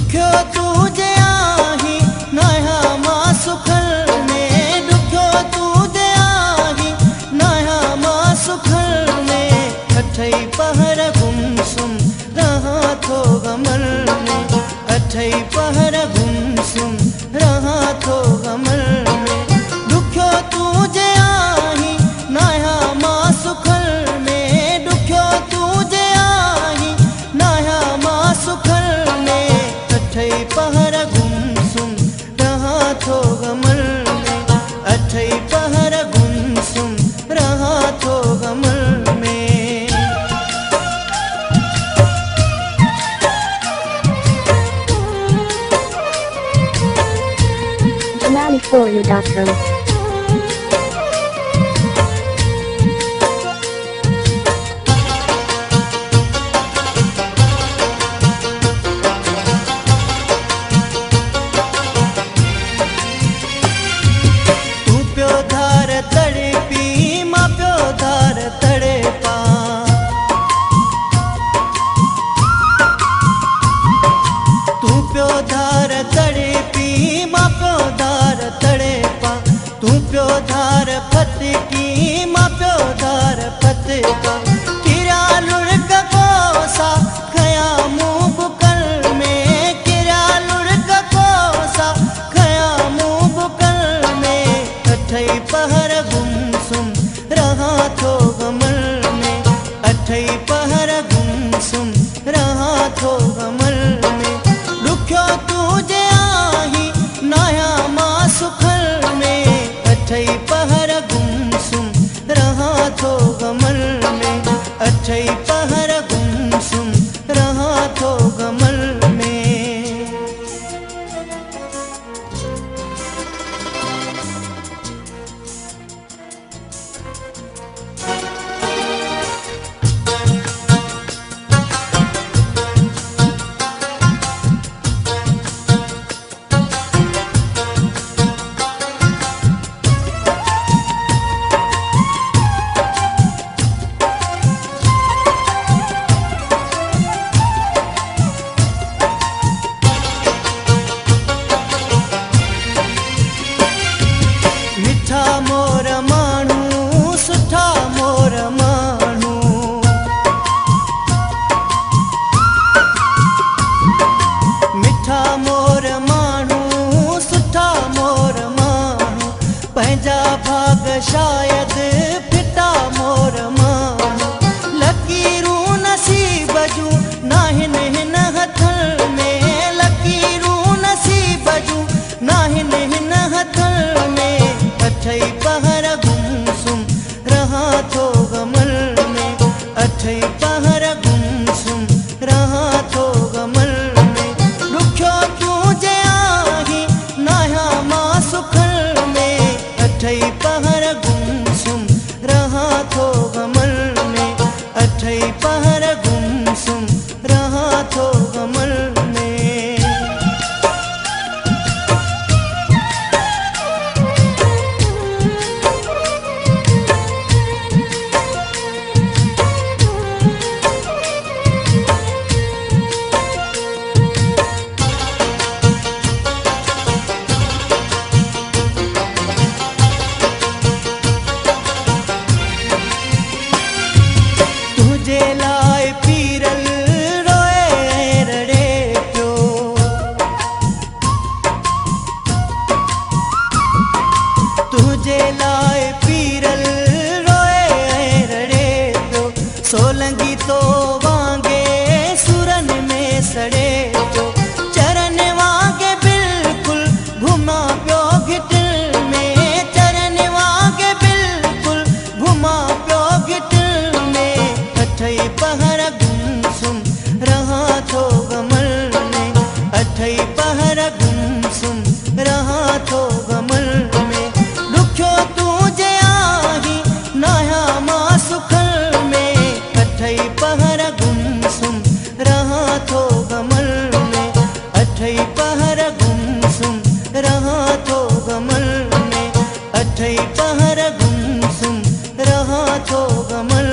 दुख्यो तुझे आही नया मां सुखल में, दुख्यो तुझे आही नया मां सुखल में, अठई पहर गुमसुम रहा थो गमल में, अठई पहर गुमसुम रहा थो गमल में। दुख्यो तुझे आही नया मां सुखल में, दुख्यो तुझे आही नया मां सुखल में, अठई पहर गुमसुम रहा थो गमल में, अठई पहर गुमसुम रहा थो गमल में। DemandForYou.com तू प्यो धार तड़े पी मां प्यो धार तड़े पा, तू प्यो धार तड़े पी मां प्यो धार तड़े पा, तू प्यो धार फतकी मां प्यो धार फतका, किरा लुढ़क कोसा खया मुंह बुकल में, किरा लुढ़क कोसा खया मुंह बुकल में, अठई पहर गुमसुम रहा थो गमल में, अठई पहर गुमसुम रहा थो गमल में। दुख्यो तुझे आही नया मां सुखल में, अठई पहर गुमसुम रहा थो गमल में, अठई पहर गुमसुम रहा थो गमल में। मिठा मोर माण्हू सुठा मोर माण्हू, मिठा मोर माण्हू सुठा मोर माण्हू, पंहिंजा भाग शायदि फिटा मोर माण्हू, लकीरूं नसीब जूं नाहिन हिन हथनि में, लकीरूं नसीब जूं नाहिन हिन हथनि में, अठई पहर गुमसुम रहा थो गमल में, अठई पहर गुमसुम रहा थो गमल में। दुख्यो तुझे आही नया मां सुखल में, अठई पहर गुमसुम रहा थो गमल में, अठई पहर गुमसुम रहा थो गमल में। तुझे लाए पीरल रोए रड़े पियो, तुझे लाए पीरल रोए रड़े पियो, सोलंगी तो वांगे सुरन में सड़े पियो, चरन वांगे बिल्कुल घुमा पियो घिटल में, चरन वांगे बिल्कुल घुमा पियो घिटल में, अठई पहर गुमसुम रहा थो गमल में, अठई पहर गुमसुम रहा थो गमल में। दुख्यो तुझे आही नया मां सुखल में, अठई पहर गुमसुम रहा थो गमल में, अठई पहर गुमसुम रहा थो गमल में, अठई पहर गुमसुम रहा थो गमल